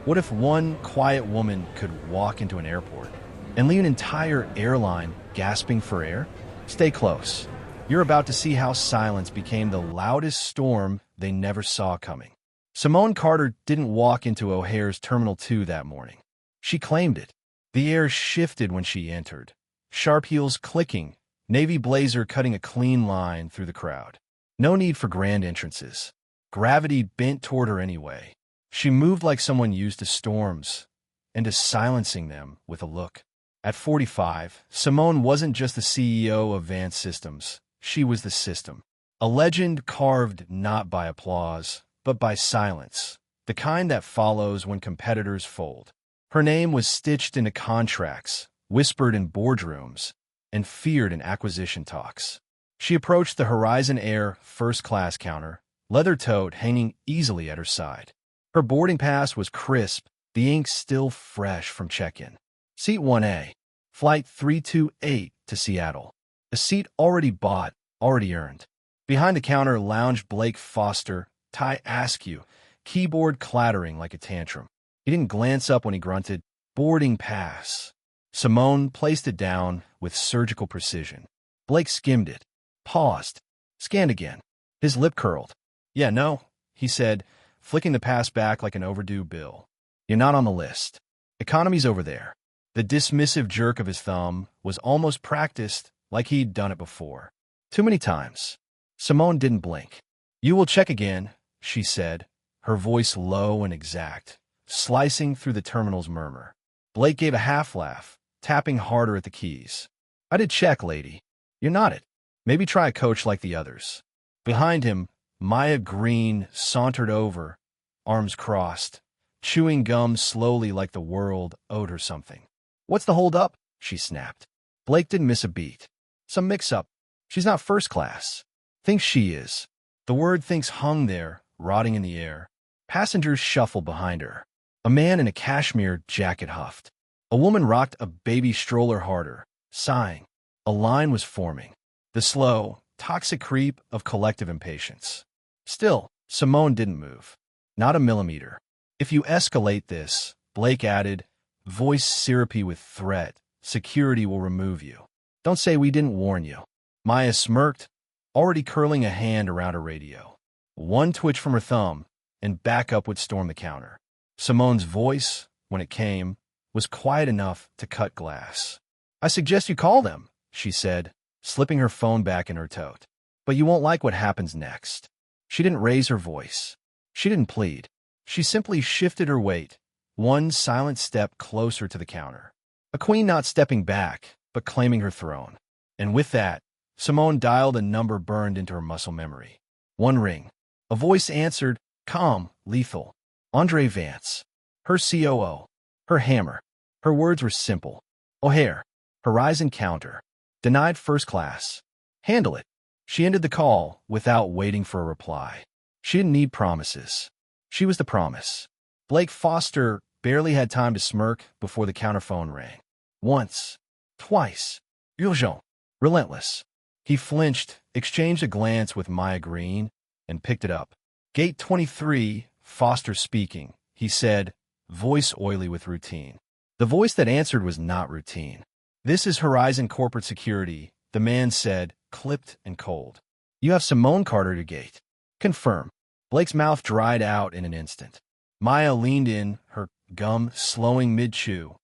What if one quiet woman could walk into an airport and leave an entire airline gasping for air? Stay close. You're about to see how silence became the loudest storm they never saw coming. Simone Carter didn't walk into O'Hare's Terminal 2 that morning. She claimed it. The air shifted when she entered, sharp heels clicking, navy blazer cutting a clean line through the crowd. No need for grand entrances. Gravity bent toward her anyway. She moved like someone used to storms, and to silencing them with a look. At 45, Simone wasn't just the CEO of Advanced Systems. She was the system. A legend carved not by applause, but by silence, the kind that follows when competitors fold. Her name was stitched into contracts, whispered in boardrooms, and feared in acquisition talks. She approached the Horizon Air first-class counter, leather tote hanging easily at her side. Her boarding pass was crisp, the ink still fresh from check-in. Seat 1A, Flight 328 to Seattle. A seat already bought, already earned. Behind the counter lounged Blake Foster, tie askew, keyboard clattering like a tantrum. He didn't glance up when he grunted, "Boarding pass." Simone placed it down with surgical precision. Blake skimmed it, paused, scanned again. His lip curled. "Yeah, no," he said, flicking the pass back like an overdue bill. "You're not on the list. Economy's over there." The dismissive jerk of his thumb was almost practiced, like he'd done it before. Too many times. Simone didn't blink. "You will check again," she said, her voice low and exact, slicing through the terminal's murmur. Blake gave a half-laugh, tapping harder at the keys. "I did check, lady." "You're not it. Maybe try a coach like the others." Behind him, Maya Green sauntered over, arms crossed, chewing gum slowly like the world owed her something. "What's the hold-up?" she snapped. Blake didn't miss a beat. "Some mix-up. She's not first class." "Thinks she is." The word thinks hung there, rotting in the air. Passengers shuffled behind her. A man in a cashmere jacket huffed. A woman rocked a baby stroller harder, sighing. A line was forming. The slow, toxic creep of collective impatience. Still, Simone didn't move. Not a millimeter. "If you escalate this," Blake added, voice syrupy with threat, "security will remove you. Don't say we didn't warn you." Maya smirked, already curling a hand around her radio. One twitch from her thumb, and backup would storm the counter. Simone's voice, when it came, was quiet enough to cut glass. "I suggest you call them," she said, slipping her phone back in her tote. "But you won't like what happens next." She didn't raise her voice. She didn't plead. She simply shifted her weight, one silent step closer to the counter. A queen not stepping back, but claiming her throne. And with that, Simone dialed a number burned into her muscle memory. One ring. A voice answered, calm, lethal. Andre Vance. Her COO. Her hammer. Her words were simple. "O'Hare. Horizon counter. Denied first class. Handle it." She ended the call without waiting for a reply. She didn't need promises. She was the promise. Blake Foster barely had time to smirk before the counter phone rang. Once. Twice. Urgent. Relentless. He flinched, exchanged a glance with Maya Green, and picked it up. "Gate 23, Foster speaking," he said, voice oily with routine. The voice that answered was not routine. "This is Horizon Corporate Security," the man said, clipped and cold. "You have Simone Carter to gate." "Confirm." Blake's mouth dried out in an instant. Maya leaned in, her gum slowing mid-chew.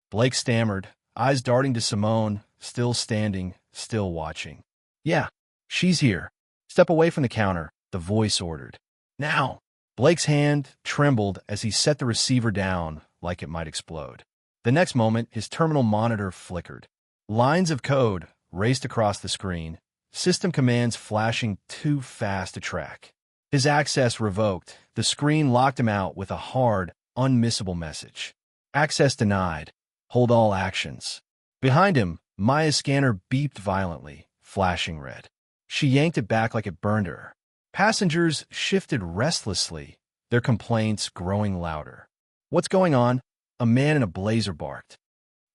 Blake stammered, eyes darting to Simone, still standing, still watching. "Yeah, she's here." "Step away from the counter," the voice ordered. "Now." Blake's hand trembled as he set the receiver down like it might explode. The next moment, his terminal monitor flickered. Lines of code raced across the screen, system commands flashing too fast to track. His access revoked. The screen locked him out with a hard, unmissable message. "Access denied. Hold all actions." Behind him, Maya's scanner beeped violently, flashing red. She yanked it back like it burned her. Passengers shifted restlessly, their complaints growing louder. "What's going on?" A man in a blazer barked.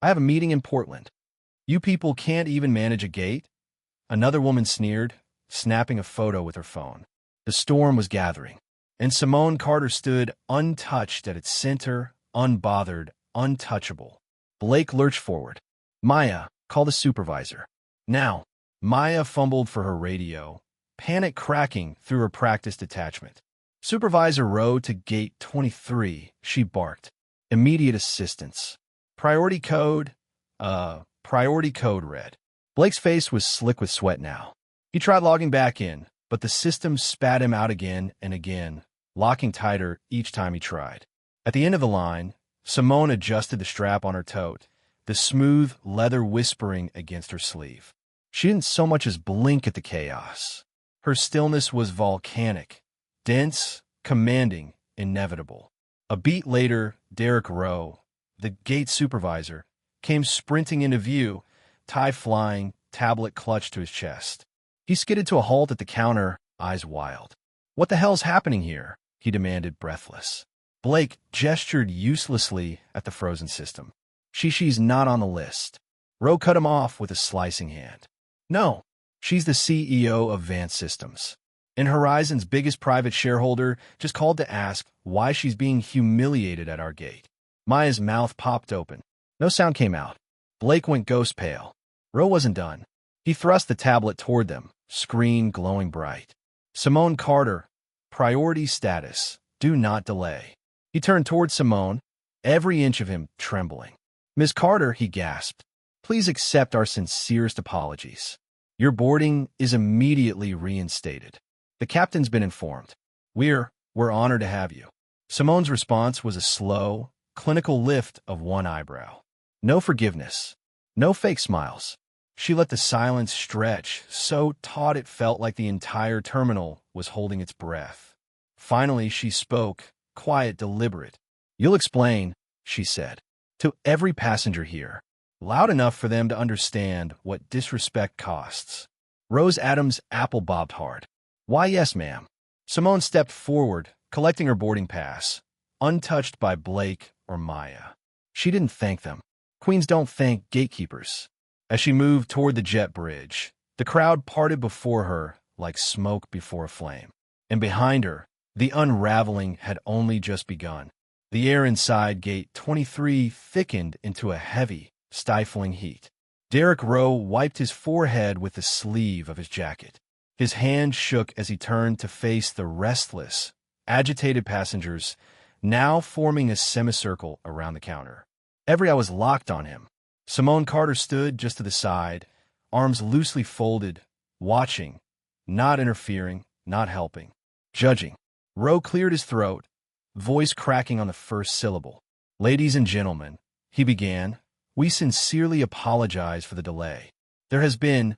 "I have a meeting in Portland." "You people can't even manage a gate?" Another woman sneered, snapping a photo with her phone. The storm was gathering. and Simone Carter stood untouched at its center, unbothered, untouchable. Blake lurched forward. Maya, call the supervisor. Now. Maya fumbled for her radio, panic cracking through her practiced attachment. Supervisor Rowe to gate 23, she barked. Immediate assistance. Priority code red. Blake's face was slick with sweat now. He tried logging back in, but the system spat him out again and again, locking tighter each time he tried. At the end of the line, Simone adjusted the strap on her tote, the smooth leather whispering against her sleeve. She didn't so much as blink at the chaos. Her stillness was volcanic, dense, commanding, inevitable. A beat later, Derek Rowe, the gate supervisor, came sprinting into view, tie flying, tablet clutched to his chest. He skidded to a halt at the counter, eyes wild. What the hell's happening here? He demanded, breathless. Blake gestured uselessly at the frozen system. She's not on the list. Rowe cut him off with a slicing hand. No, she's the CEO of Vance Systems. And Horizon's biggest private shareholder just called to ask why she's being humiliated at our gate. Maya's mouth popped open. No sound came out. Blake went ghost pale. Rowe wasn't done. He thrust the tablet toward them, screen glowing bright. Simone Carter, priority status, do not delay. He turned toward Simone, every inch of him trembling. Ms. Carter, he gasped. Please accept our sincerest apologies. Your boarding is immediately reinstated. The captain's been informed. We're honored to have you. Simone's response was a slow, clinical lift of one eyebrow. No forgiveness. No fake smiles. She let the silence stretch, so taut it felt like the entire terminal was holding its breath. Finally, she spoke, quiet, deliberate. You'll explain, she said, to every passenger here. Loud enough for them to understand what disrespect costs. Rose Adams' apple bobbed hard. Why, yes, ma'am. Simone stepped forward, collecting her boarding pass, untouched by Blake or Maya. She didn't thank them. Queens don't thank gatekeepers. As she moved toward the jet bridge, the crowd parted before her like smoke before a flame. And behind her, the unraveling had only just begun. The air inside gate 23 thickened into a heavy, stifling heat. Derek Rowe wiped his forehead with the sleeve of his jacket. His hand shook as he turned to face the restless, agitated passengers, now forming a semicircle around the counter. Every eye was locked on him. Simone Carter stood just to the side, arms loosely folded, watching, not interfering, not helping, judging. Rowe cleared his throat, voice cracking on the first syllable. Ladies and gentlemen, he began, we sincerely apologize for the delay. There has been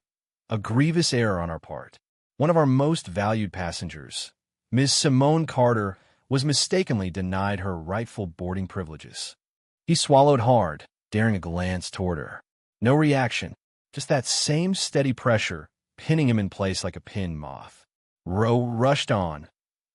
a grievous error on our part. One of our most valued passengers, Ms. Simone Carter, was mistakenly denied her rightful boarding privileges. He swallowed hard, daring a glance toward her. No reaction, just that same steady pressure, pinning him in place like a pin moth. Rowe rushed on,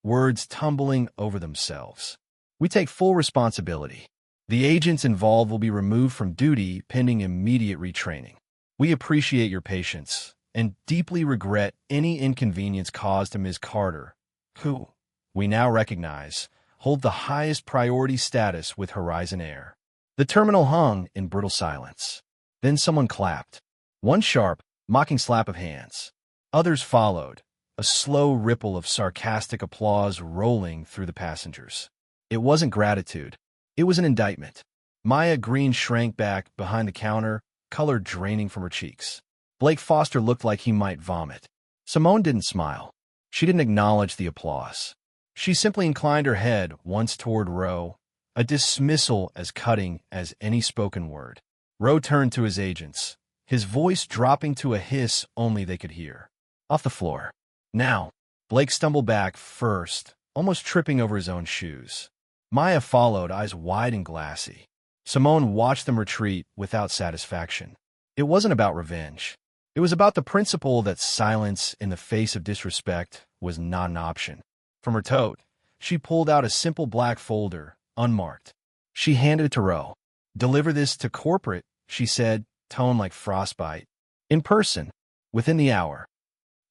words tumbling over themselves. We take full responsibility. The agents involved will be removed from duty pending immediate retraining. We appreciate your patience and deeply regret any inconvenience caused to Ms. Carter, who, we now recognize, hold the highest priority status with Horizon Air. The terminal hung in brittle silence. Then someone clapped. One sharp, mocking slap of hands. Others followed, a slow ripple of sarcastic applause rolling through the passengers. It wasn't gratitude. It was an indictment. Maya Green shrank back behind the counter, color draining from her cheeks. Blake Foster looked like he might vomit. Simone didn't smile. She didn't acknowledge the applause. She simply inclined her head once toward Rowe, a dismissal as cutting as any spoken word. Rowe turned to his agents, his voice dropping to a hiss only they could hear. Off the floor. Now. Blake stumbled back first, almost tripping over his own shoes. Maya followed, eyes wide and glassy. Simone watched them retreat without satisfaction. It wasn't about revenge. It was about the principle that silence in the face of disrespect was not an option. From her tote, she pulled out a simple black folder, unmarked. She handed it to Rowe. Deliver this to corporate, she said, tone like frostbite. In person, within the hour.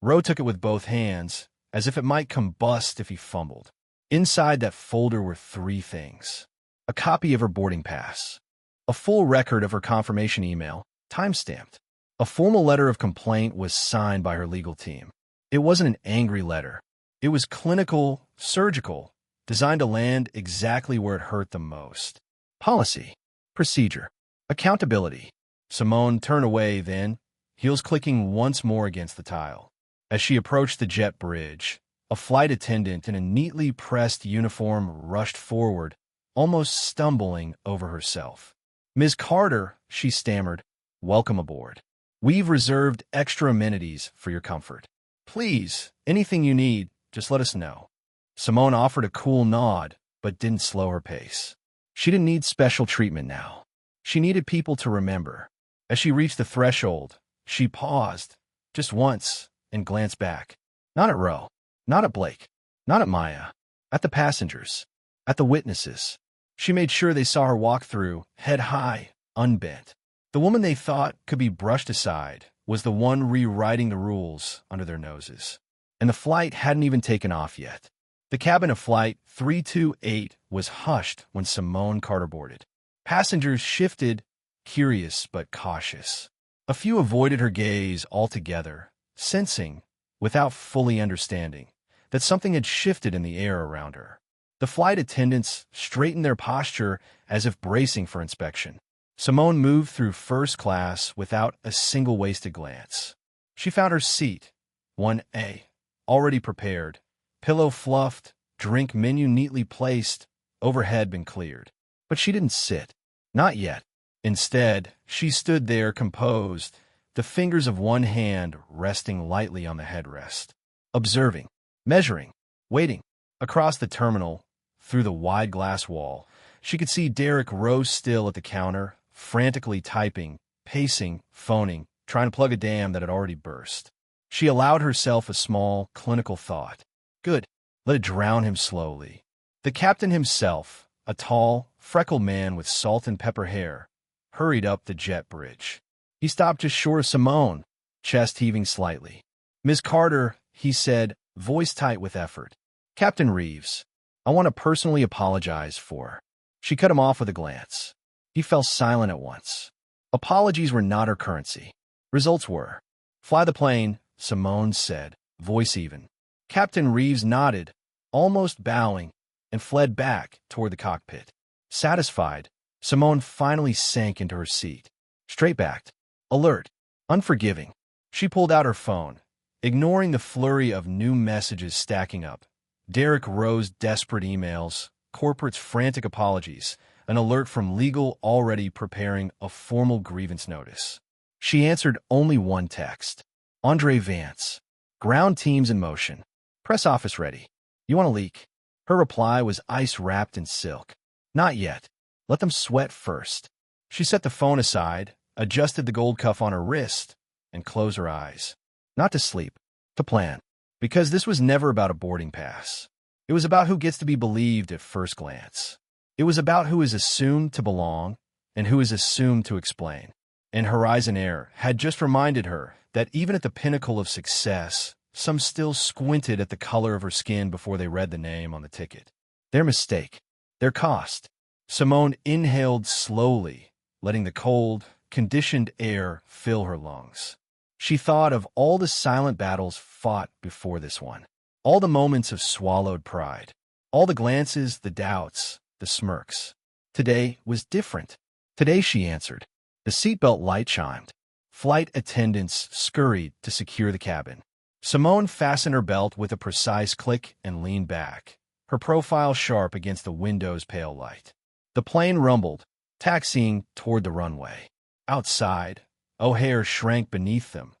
Rowe took it with both hands, as if it might combust if he fumbled. Inside that folder were three things: a copy of her boarding pass, a full record of her confirmation email, time-stamped. A formal letter of complaint was signed by her legal team. It wasn't an angry letter. It was clinical, surgical, designed to land exactly where it hurt the most. Policy, procedure, accountability. Simone turned away then, heels clicking once more against the tile. As she approached the jet bridge, a flight attendant in a neatly pressed uniform rushed forward, almost stumbling over herself. "Ms. Carter," she stammered, "welcome aboard. We've reserved extra amenities for your comfort. Please, anything you need, just let us know." Simone offered a cool nod, but didn't slow her pace. She didn't need special treatment now. She needed people to remember. As she reached the threshold, she paused, just once, and glanced back. Not at Roe, not at Blake, not at Maya, at the passengers, at the witnesses. She made sure they saw her walk through, head high, unbent. The woman they thought could be brushed aside was the one rewriting the rules under their noses. And the flight hadn't even taken off yet. The cabin of Flight 328 was hushed when Simone Carter boarded. Passengers shifted, curious but cautious. A few avoided her gaze altogether, sensing, without fully understanding, that something had shifted in the air around her. The flight attendants straightened their posture as if bracing for inspection. Simone moved through first class without a single wasted glance. She found her seat, 1A, already prepared, pillow fluffed, drink menu neatly placed, overhead been cleared. But she didn't sit. Not yet. Instead, she stood there composed, the fingers of one hand resting lightly on the headrest. Observing, measuring, waiting. Across the terminal, through the wide glass wall, she could see Derek Rose still at the counter, frantically typing, pacing, phoning, trying to plug a dam that had already burst. She allowed herself a small, clinical thought. Good. Let it drown him slowly. The captain himself, a tall, freckled man with salt and pepper hair, hurried up the jet bridge. He stopped just short of Simone, chest heaving slightly. "Ms. Carter," he said, voice tight with effort. "Captain Reeves, I want to personally apologize for..." She cut him off with a glance. He fell silent at once. Apologies were not her currency. Results were. "Fly the plane," Simone said, voice even. Captain Reeves nodded, almost bowing, and fled back toward the cockpit. Satisfied, Simone finally sank into her seat. Straight-backed, alert, unforgiving. She pulled out her phone, ignoring the flurry of new messages stacking up. Derek Rose's desperate emails, corporate's frantic apologies, an alert from legal already preparing a formal grievance notice. She answered only one text. Andre Vance. "Ground teams in motion. Press office ready. You want a leak?" Her reply was ice-wrapped in silk. "Not yet. Let them sweat first." She set the phone aside, adjusted the gold cuff on her wrist, and closed her eyes. Not to sleep, to plan. Because this was never about a boarding pass. It was about who gets to be believed at first glance. It was about who is assumed to belong and who is assumed to explain. And Horizon Air had just reminded her that even at the pinnacle of success, some still squinted at the color of her skin before they read the name on the ticket. Their mistake. Their cost. Simone inhaled slowly, letting the cold, conditioned air fill her lungs. She thought of all the silent battles fought before this one. All the moments of swallowed pride. All the glances, the doubts, the smirks. Today was different. Today, she answered. The seatbelt light chimed. Flight attendants scurried to secure the cabin. Simone fastened her belt with a precise click and leaned back, her profile sharp against the window's pale light. The plane rumbled, taxiing toward the runway. Outside, O'Hare shrank beneath them.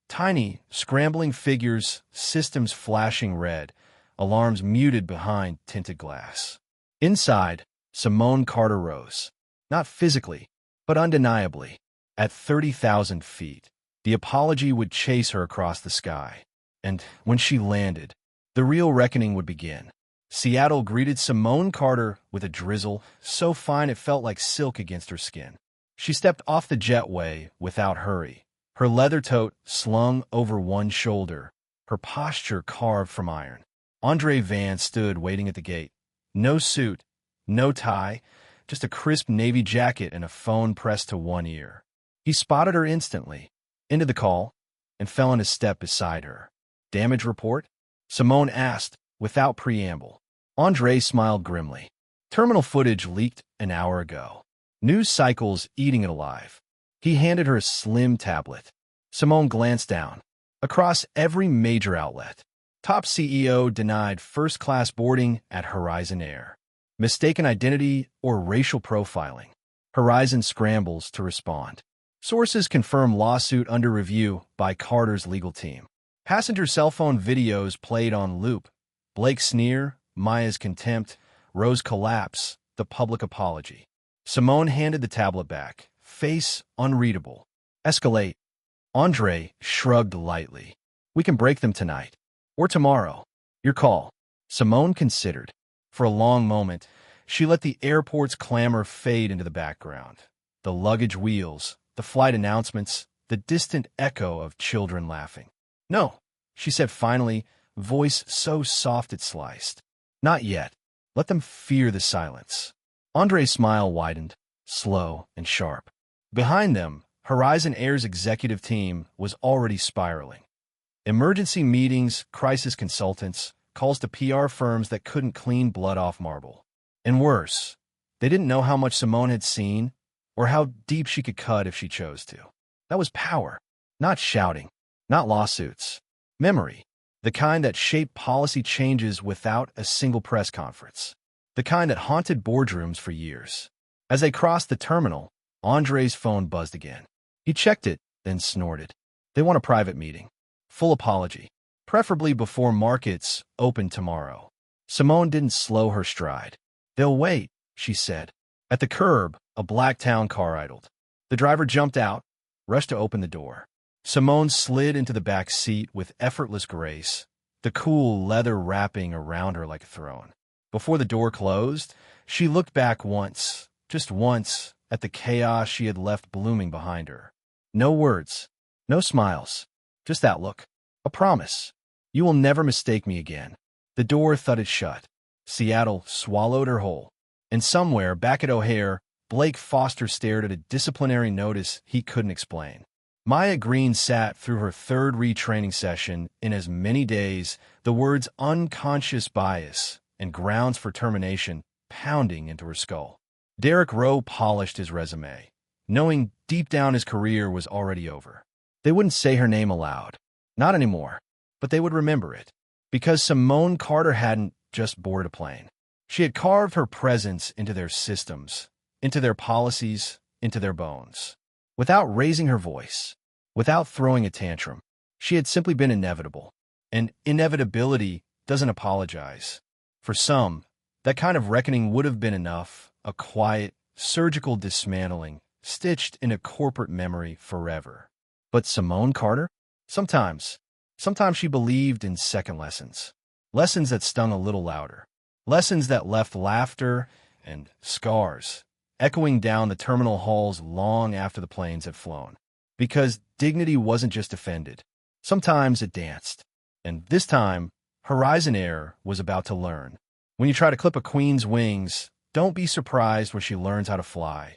Tiny, scrambling figures, systems flashing red, alarms muted behind tinted glass. Inside, Simone Carter rose. Not physically, but undeniably. At 30,000 feet, the apology would chase her across the sky. And when she landed, the real reckoning would begin. Seattle greeted Simone Carter with a drizzle so fine it felt like silk against her skin. She stepped off the jetway without hurry, her leather tote slung over one shoulder, her posture carved from iron. Andre Van stood waiting at the gate. No suit, no tie, just a crisp navy jacket and a phone pressed to one ear. He spotted her instantly, into the call, and fell on his step beside her. Damage report? Simone asked, without preamble. Andre smiled grimly. Terminal footage leaked an hour ago. News cycles eating it alive. He handed her a slim tablet. Simone glanced down. Across every major outlet. Top CEO denied first-class boarding at Horizon Air. Mistaken identity or racial profiling. Horizon scrambles to respond. Sources confirm lawsuit under review by Carter's legal team. Passenger cell phone videos played on loop. Blake's sneer, Maya's contempt, Rose's collapse, the public apology. Simone handed the tablet back, face unreadable. Escalate. Andre shrugged lightly. We can break them tonight. Or tomorrow. Your call. Simone considered. For a long moment, she let the airport's clamor fade into the background. The luggage wheels, the flight announcements, the distant echo of children laughing. No, she said finally, voice so soft it sliced. Not yet. Let them fear the silence. Andre's smile widened, slow and sharp. Behind them, Horizon Air's executive team was already spiraling. Emergency meetings, crisis consultants, calls to PR firms that couldn't clean blood off marble. And worse, they didn't know how much Simone had seen or how deep she could cut if she chose to. That was power, not shouting, not lawsuits. Memory, the kind that shaped policy changes without a single press conference. The kind that haunted boardrooms for years. As they crossed the terminal, Andre's phone buzzed again. He checked it, then snorted. They want a private meeting. Full apology. Preferably before markets open tomorrow. Simone didn't slow her stride. They'll wait, she said. At the curb, a black town car idled. The driver jumped out, rushed to open the door. Simone slid into the back seat with effortless grace, the cool leather wrapping around her like a throne. Before the door closed, she looked back once, just once, at the chaos she had left blooming behind her. No words, no smiles, just that look. A promise. You will never mistake me again. The door thudded shut. Seattle swallowed her whole. And somewhere back at O'Hare, Blake Foster stared at a disciplinary notice he couldn't explain. Maya Green sat through her third retraining session in as many days, the words unconscious bias and grounds for termination pounding into her skull. Derek Rowe polished his resume, knowing deep down his career was already over. They wouldn't say her name aloud. Not anymore. But they would remember it. Because Simone Carter hadn't just boarded a plane. She had carved her presence into their systems, into their policies, into their bones. Without raising her voice, without throwing a tantrum, she had simply been inevitable. And inevitability doesn't apologize. For some, that kind of reckoning would have been enough, a quiet, surgical dismantling, stitched in a corporate memory forever. But Simone Carter? Sometimes she believed in second lessons. Lessons that stung a little louder. Lessons that left laughter and scars echoing down the terminal halls long after the planes had flown. Because dignity wasn't just offended. Sometimes it danced. And this time, Horizon Air was about to learn. When you try to clip a queen's wings, don't be surprised when she learns how to fly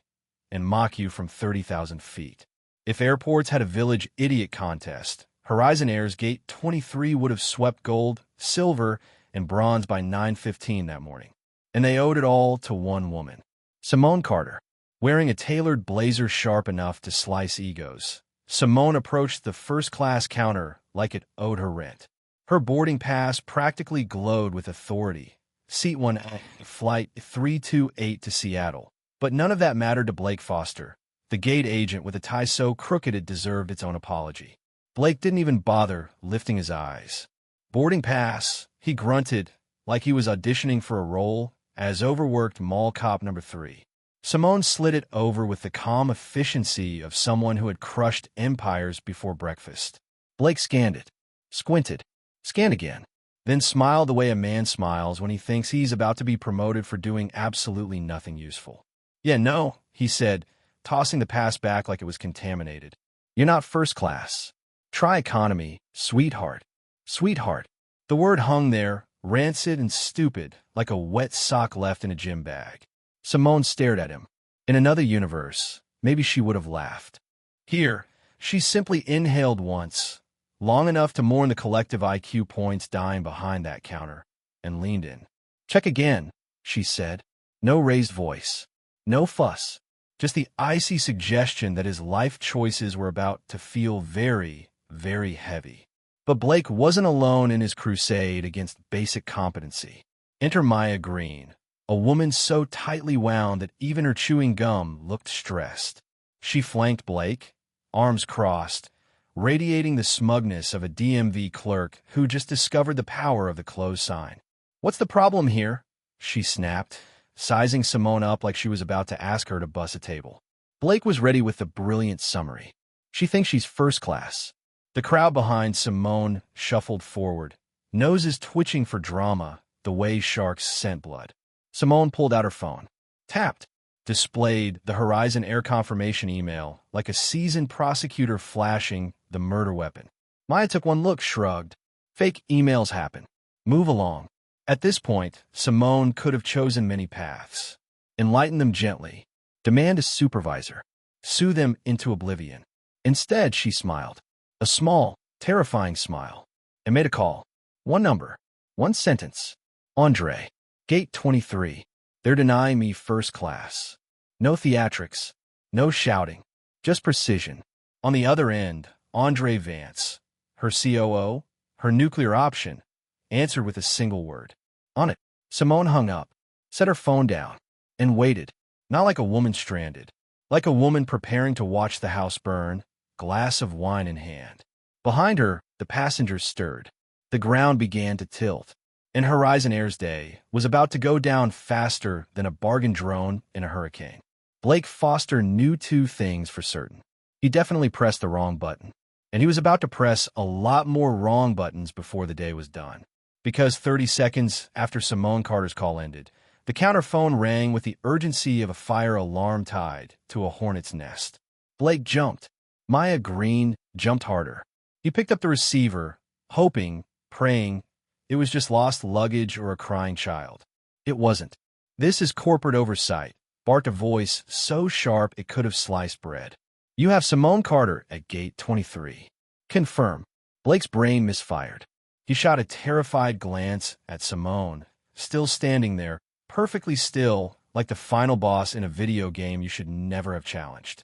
and mock you from 30,000 feet. If airports had a village idiot contest, Horizon Air's Gate 23 would have swept gold, silver, and bronze by 9:15 that morning. And they owed it all to one woman. Simone Carter, wearing a tailored blazer sharp enough to slice egos. Simone approached the first-class counter like it owed her rent. Her boarding pass practically glowed with authority. Seat 1A, Flight 328 to Seattle. But none of that mattered to Blake Foster, the gate agent with a tie so crooked it deserved its own apology. Blake didn't even bother lifting his eyes. Boarding pass, he grunted like he was auditioning for a role as overworked mall cop number 3. Simone slid it over with the calm efficiency of someone who had crushed empires before breakfast. Blake scanned it, squinted, scanned again, then smiled the way a man smiles when he thinks he's about to be promoted for doing absolutely nothing useful. Yeah, no, he said, tossing the pass back like it was contaminated. You're not first class. Try economy, sweetheart. Sweetheart. The word hung there, rancid and stupid, like a wet sock left in a gym bag. Simone stared at him. In another universe, maybe she would have laughed. Here, she simply inhaled once, long enough to mourn the collective IQ points dying behind that counter, and leaned in. "Check again," she said. No raised voice. No fuss. Just the icy suggestion that his life choices were about to feel very, very heavy. But Blake wasn't alone in his crusade against basic competency. Enter Maya Green, a woman so tightly wound that even her chewing gum looked stressed. She flanked Blake, arms crossed, radiating the smugness of a DMV clerk who just discovered the power of the close sign. "What's the problem here?" she snapped, sizing Simone up like she was about to ask her to bus a table. Blake was ready with the brilliant summary. "She thinks she's first class." The crowd behind Simone shuffled forward, noses twitching for drama the way sharks scent blood. Simone pulled out her phone, tapped, displayed the Horizon Air confirmation email like a seasoned prosecutor flashing the murder weapon. Maya took one look, shrugged. Fake emails happen. Move along. At this point, Simone could have chosen many paths. Enlighten them gently. Demand a supervisor. Sue them into oblivion. Instead, she smiled. A small, terrifying smile. And made a call. One number. One sentence. Andre. Gate 23. They're denying me first class. No theatrics. No shouting. Just precision. On the other end, Andre Vance. Her COO. Her nuclear option. Answered with a single word. On it. Simone hung up, set her phone down, and waited. Not like a woman stranded. Like a woman preparing to watch the house burn, glass of wine in hand. Behind her, the passengers stirred. The ground began to tilt. And Horizon Air's day was about to go down faster than a bargain drone in a hurricane. Blake Foster knew two things for certain. He definitely pressed the wrong button. And he was about to press a lot more wrong buttons before the day was done. Because 30 seconds after Simone Carter's call ended, the counter phone rang with the urgency of a fire alarm tied to a hornet's nest. Blake jumped. Maya Green jumped harder. He picked up the receiver, hoping, praying, it was just lost luggage or a crying child. It wasn't. "This is corporate oversight," barked a voice so sharp it could have sliced bread. "You have Simone Carter at gate 23. Confirm." Blake's brain misfired. He shot a terrified glance at Simone, still standing there, perfectly still, like the final boss in a video game you should never have challenged.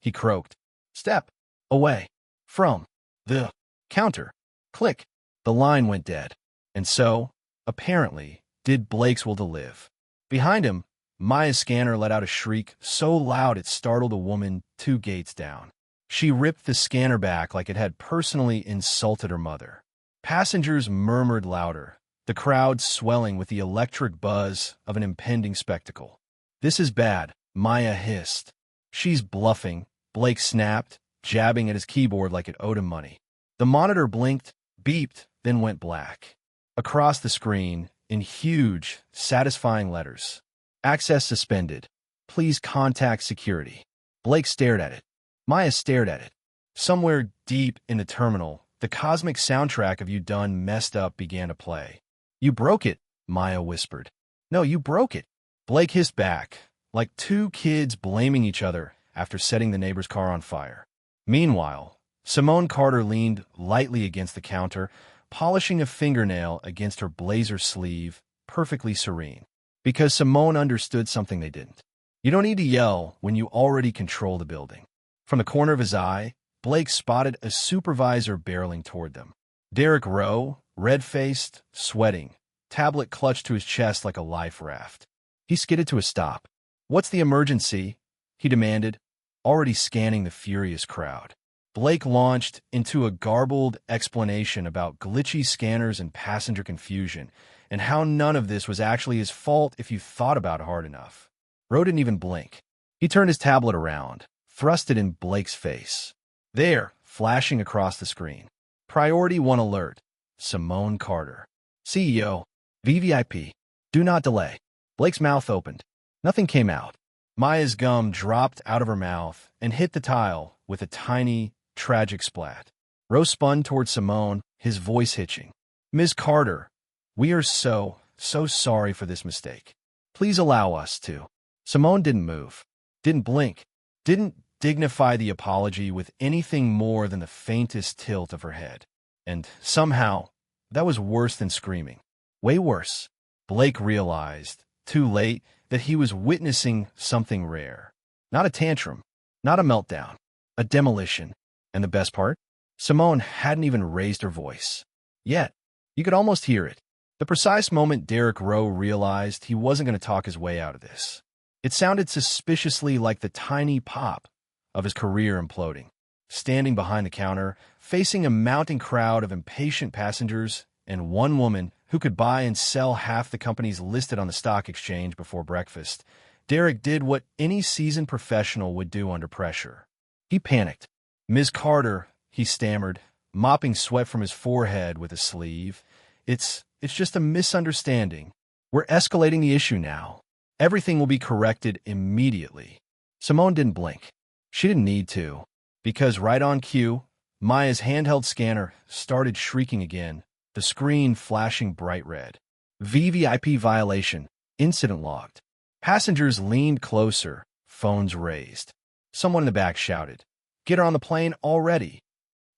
He croaked. "Step away from the counter." Click. The line went dead. And so, apparently, did Blake's will to live. Behind him, Maya's scanner let out a shriek so loud it startled a woman 2 gates down. She ripped the scanner back like it had personally insulted her mother. Passengers murmured louder, the crowd swelling with the electric buzz of an impending spectacle. "This is bad," Maya hissed. "She's bluffing," Blake snapped, jabbing at his keyboard like it owed him money. The monitor blinked, beeped, then went black. Across the screen, in huge, satisfying letters, "Access suspended. Please contact security." Blake stared at it. Maya stared at it. Somewhere deep in the terminal, the cosmic soundtrack of "You Done Messed Up" began to play. "You broke it," Maya whispered. "No, you broke it." Blake hissed back, like two kids blaming each other after setting the neighbor's car on fire. Meanwhile, Simone Carter leaned lightly against the counter, polishing a fingernail against her blazer sleeve, perfectly serene. Because Simone understood something they didn't. You don't need to yell when you already control the building. From the corner of his eye, Blake spotted a supervisor barreling toward them. Derek Rowe, red-faced, sweating, tablet clutched to his chest like a life raft. He skidded to a stop. "What's the emergency?" he demanded, already scanning the furious crowd. Blake launched into a garbled explanation about glitchy scanners and passenger confusion, and how none of this was actually his fault if you thought about it hard enough. Rowe didn't even blink. He turned his tablet around, thrust it in Blake's face. There, flashing across the screen. Priority 1 alert. Simone Carter. CEO. VVIP. Do not delay. Blake's mouth opened. Nothing came out. Maya's gum dropped out of her mouth and hit the tile with a tiny, tragic splat. Rowe spun toward Simone, his voice hitching. "Ms. Carter, We are so sorry for this mistake. Please allow us to. Simone didn't move, didn't blink, didn't dignify the apology with anything more than the faintest tilt of her head. And somehow, that was worse than screaming. Way worse. Blake realized, too late, that he was witnessing something rare. Not a tantrum, not a meltdown, a demolition. And the best part? Simone hadn't even raised her voice. Yet, you could almost hear it. The precise moment Derek Rowe realized he wasn't going to talk his way out of this. It sounded suspiciously like the tiny pop of his career imploding. Standing behind the counter, facing a mounting crowd of impatient passengers and one woman who could buy and sell half the companies listed on the stock exchange before breakfast, Derek did what any seasoned professional would do under pressure. He panicked. "Ms. Carter," he stammered, mopping sweat from his forehead with a sleeve. It's just a misunderstanding. We're escalating the issue now. Everything will be corrected immediately." Simone didn't blink. She didn't need to, because right on cue, Maya's handheld scanner started shrieking again, the screen flashing bright red. VVIP violation, incident logged. Passengers leaned closer, phones raised. Someone in the back shouted, "Get her on the plane already."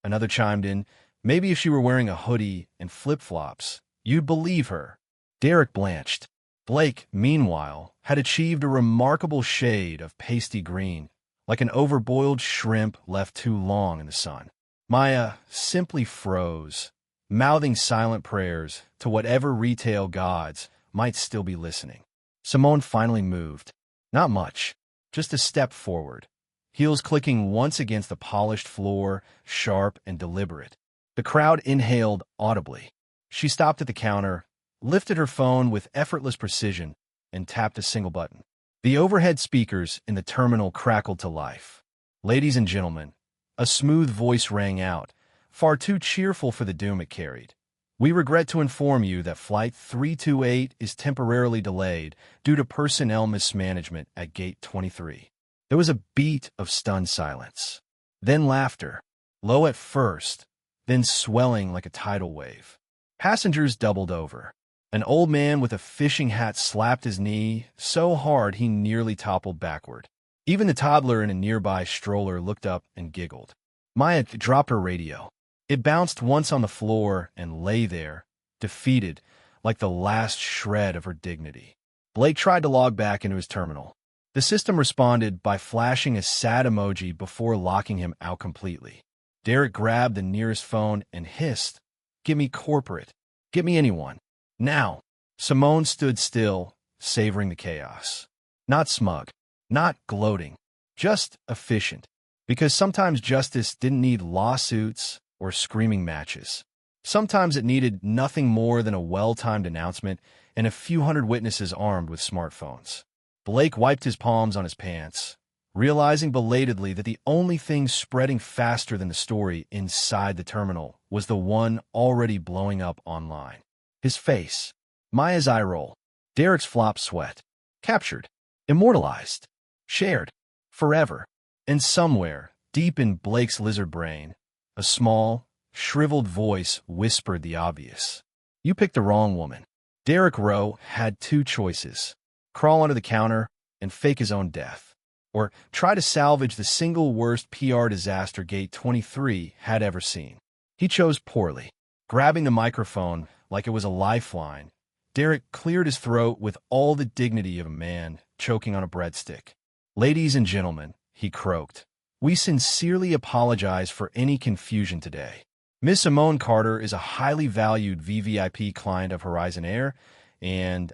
Another chimed in, "Maybe if she were wearing a hoodie and flip-flops, you'd believe her." Derek blanched. Blake, meanwhile, had achieved a remarkable shade of pasty green, like an overboiled shrimp left too long in the sun. Maya simply froze, mouthing silent prayers to whatever retail gods might still be listening. Simone finally moved. Not much, just a step forward, heels clicking once against the polished floor, sharp and deliberate. The crowd inhaled audibly. She stopped at the counter, lifted her phone with effortless precision, and tapped a single button. The overhead speakers in the terminal crackled to life. "Ladies and gentlemen," a smooth voice rang out, far too cheerful for the doom it carried. "We regret to inform you that Flight 328 is temporarily delayed due to personnel mismanagement at Gate 23. There was a beat of stunned silence. Then laughter, low at first, then swelling like a tidal wave. Passengers doubled over. An old man with a fishing hat slapped his knee so hard he nearly toppled backward. Even the toddler in a nearby stroller looked up and giggled. Maya dropped her radio. It bounced once on the floor and lay there, defeated, like the last shred of her dignity. Blake tried to log back into his terminal. The system responded by flashing a sad emoji before locking him out completely. Derek grabbed the nearest phone and hissed, "Get me corporate. Get me anyone. Now." Simone stood still, savoring the chaos. Not smug, not gloating, just efficient. Because sometimes justice didn't need lawsuits or screaming matches. Sometimes it needed nothing more than a well-timed announcement and a few hundred witnesses armed with smartphones. Blake wiped his palms on his pants, realizing belatedly that the only thing spreading faster than the story inside the terminal was the one already blowing up online. His face, Maya's eye roll, Derek's flop sweat, captured, immortalized, shared, forever. And somewhere, deep in Blake's lizard brain, a small, shriveled voice whispered the obvious. "You picked the wrong woman." Derek Rowe had two choices: crawl under the counter and fake his own death, or try to salvage the single worst PR disaster Gate 23 had ever seen. He chose poorly. Grabbing the microphone like it was a lifeline, Derek cleared his throat with all the dignity of a man choking on a breadstick. "Ladies and gentlemen," he croaked, "we sincerely apologize for any confusion today. Ms. Simone Carter is a highly valued VVIP client of Horizon Air, and,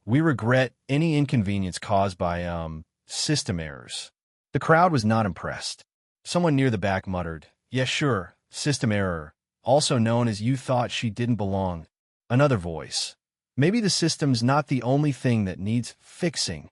we regret any inconvenience caused by, system errors." The crowd was not impressed. Someone near the back muttered, "Yes, sure, system error, also known as you thought she didn't belong." Another voice, "Maybe the system's not the only thing that needs fixing."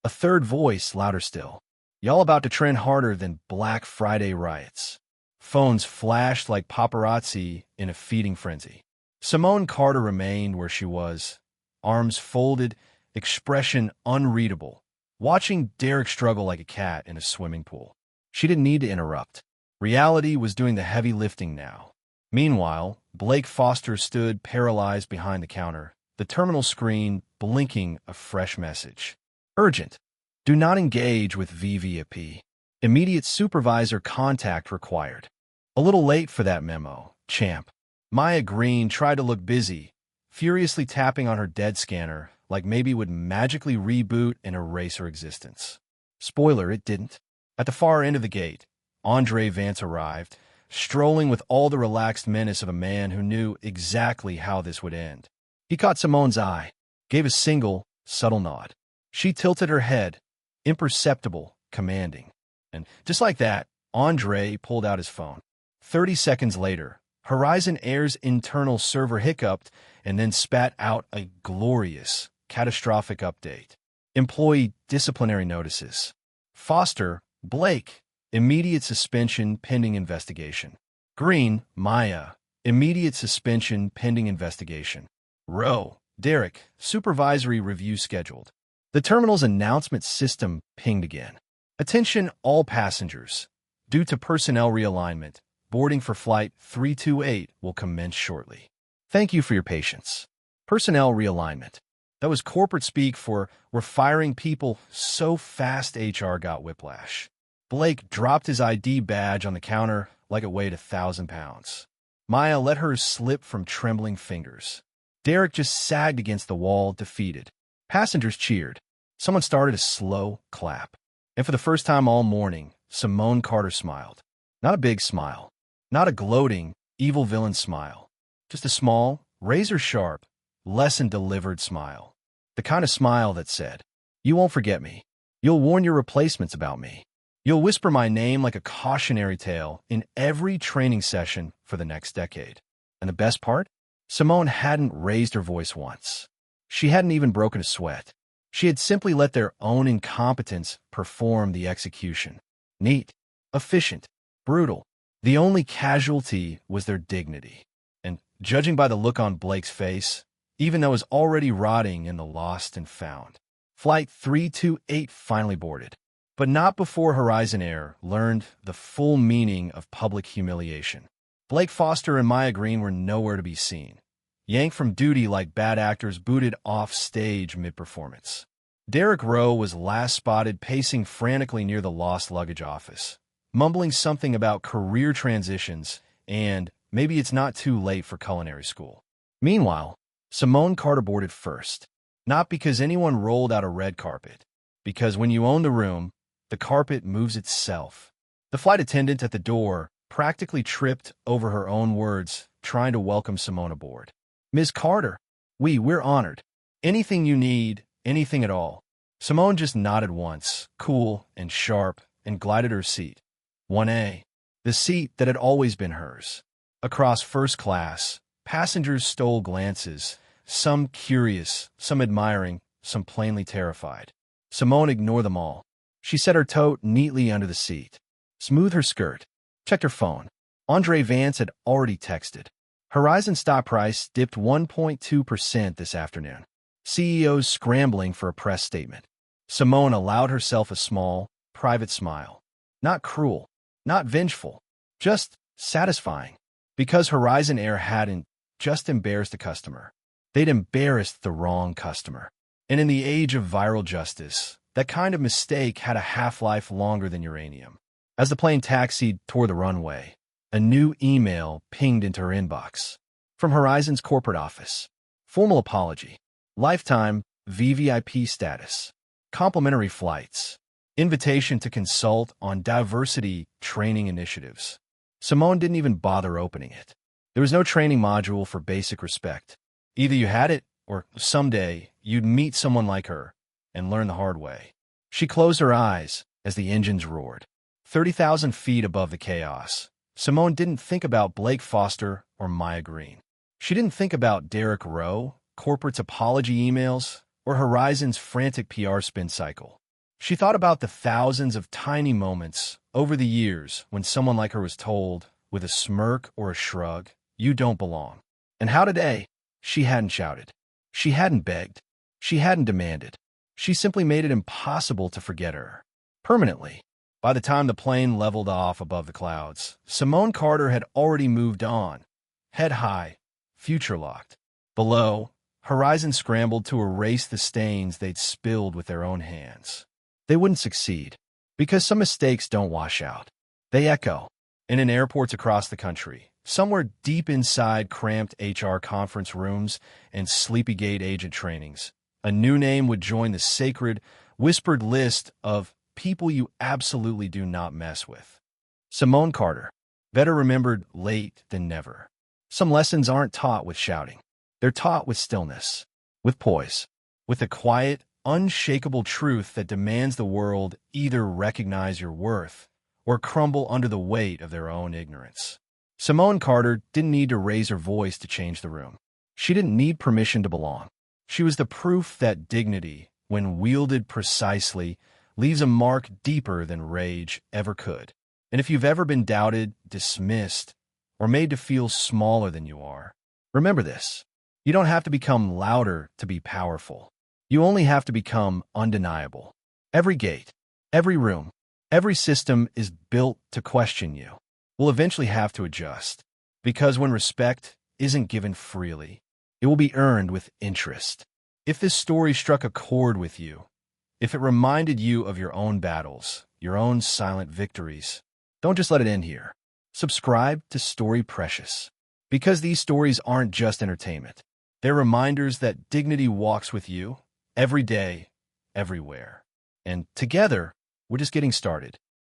A third voice, louder still, "Y'all about to trend harder than Black Friday riots." Phones flashed like paparazzi in a feeding frenzy. Simone Carter remained where she was, arms folded, expression unreadable, watching Derek struggle like a cat in a swimming pool. She didn't need to interrupt. Reality was doing the heavy lifting now. Meanwhile, Blake Foster stood paralyzed behind the counter, the terminal screen blinking a fresh message. Urgent. Do not engage with VVIP. Immediate supervisor contact required. A little late for that memo, champ. Maya Green tried to look busy, furiously tapping on her dead scanner like maybe it would magically reboot and erase her existence. Spoiler, it didn't. At the far end of the gate, Andre Vance arrived, strolling with all the relaxed menace of a man who knew exactly how this would end. He caught Simone's eye, gave a single, subtle nod. She tilted her head, imperceptible, commanding. And just like that, Andre pulled out his phone. 30 seconds later, Horizon Air's internal server hiccuped and then spat out a glorious, catastrophic update. Employee disciplinary notices. Foster, Blake, immediate suspension pending investigation. Green, Maya, immediate suspension pending investigation. Rowe, Derek, supervisory review scheduled. The terminal's announcement system pinged again. Attention all passengers. Due to personnel realignment, boarding for Flight 328 will commence shortly. Thank you for your patience. Personnel realignment. That was corporate speak for we're firing people so fast HR got whiplash. Blake dropped his ID badge on the counter like it weighed 1,000 pounds. Maya let hers slip from trembling fingers. Derek just sagged against the wall, defeated. Passengers cheered. Someone started a slow clap. And for the first time all morning, Simone Carter smiled. Not a big smile. Not a gloating, evil villain smile. Just a small, razor-sharp, lesson-delivered smile. The kind of smile that said, "You won't forget me. You'll warn your replacements about me. You'll whisper my name like a cautionary tale in every training session for the next decade." And the best part? Simone hadn't raised her voice once. She hadn't even broken a sweat. She had simply let their own incompetence perform the execution. Neat, efficient, brutal. The only casualty was their dignity. And judging by the look on Blake's face, even though it was already rotting in the lost and found, Flight 328 finally boarded. But not before Horizon Air learned the full meaning of public humiliation. Blake Foster and Maya Green were nowhere to be seen. Yanked from duty like bad actors booted off stage mid-performance. Derek Rowe was last spotted pacing frantically near the lost luggage office, mumbling something about career transitions and maybe it's not too late for culinary school. Meanwhile, Simone Carter boarded first, not because anyone rolled out a red carpet, because when you own the room, the carpet moves itself. The flight attendant at the door practically tripped over her own words, trying to welcome Simone aboard. "Ms. Carter, we're honored. Anything you need, anything at all." Simone just nodded once, cool and sharp, and glided her seat. 1A, the seat that had always been hers. Across first class, passengers stole glances, some curious, some admiring, some plainly terrified. Simone ignored them all. She set her tote neatly under the seat, smoothed her skirt, checked her phone. Andre Vance had already texted. Horizon stock price dipped 1.2% this afternoon. CEOs scrambling for a press statement. Simone allowed herself a small, private smile. Not cruel, not vengeful, just satisfying. Because Horizon Air hadn't just embarrassed a customer. They'd embarrassed the wrong customer. And in the age of viral justice, that kind of mistake had a half-life longer than uranium. As the plane taxied toward the runway, a new email pinged into her inbox. From Horizon's corporate office. Formal apology. Lifetime VVIP status. Complimentary flights. Invitation to consult on diversity training initiatives. Simone didn't even bother opening it. There was no training module for basic respect. Either you had it, or someday you'd meet someone like her and learn the hard way. She closed her eyes as the engines roared. 30,000 feet above the chaos, Simone didn't think about Blake Foster or Maya Green. She didn't think about Derek Rowe, corporate's apology emails, or Horizon's frantic PR spin cycle. She thought about the thousands of tiny moments over the years when someone like her was told, with a smirk or a shrug, "You don't belong." And how today, she hadn't shouted. She hadn't begged. She hadn't demanded. She simply made it impossible to forget her. Permanently. By the time the plane leveled off above the clouds, Simone Carter had already moved on, head high, future locked. Below, Horizon scrambled to erase the stains they'd spilled with their own hands. They wouldn't succeed, because some mistakes don't wash out. They echo. And in airports across the country, somewhere deep inside cramped HR conference rooms and sleepy gate agent trainings, a new name would join the sacred, whispered list of people you absolutely do not mess with. Simone Carter, better remembered late than never. Some lessons aren't taught with shouting. They're taught with stillness, with poise, with a quiet, unshakable truth that demands the world either recognize your worth or crumble under the weight of their own ignorance. Simone Carter didn't need to raise her voice to change the room. She didn't need permission to belong. She was the proof that dignity, when wielded precisely, leaves a mark deeper than rage ever could. And if you've ever been doubted, dismissed, or made to feel smaller than you are, remember this. You don't have to become louder to be powerful. You only have to become undeniable. Every gate, every room, every system is built to question you. We'll eventually have to adjust, because when respect isn't given freely, it will be earned with interest. If this story struck a chord with you, if it reminded you of your own battles, your own silent victories, don't just let it end here. Subscribe to Story Precious, because these stories aren't just entertainment. They're reminders that dignity walks with you every day, everywhere. And together, we're just getting started.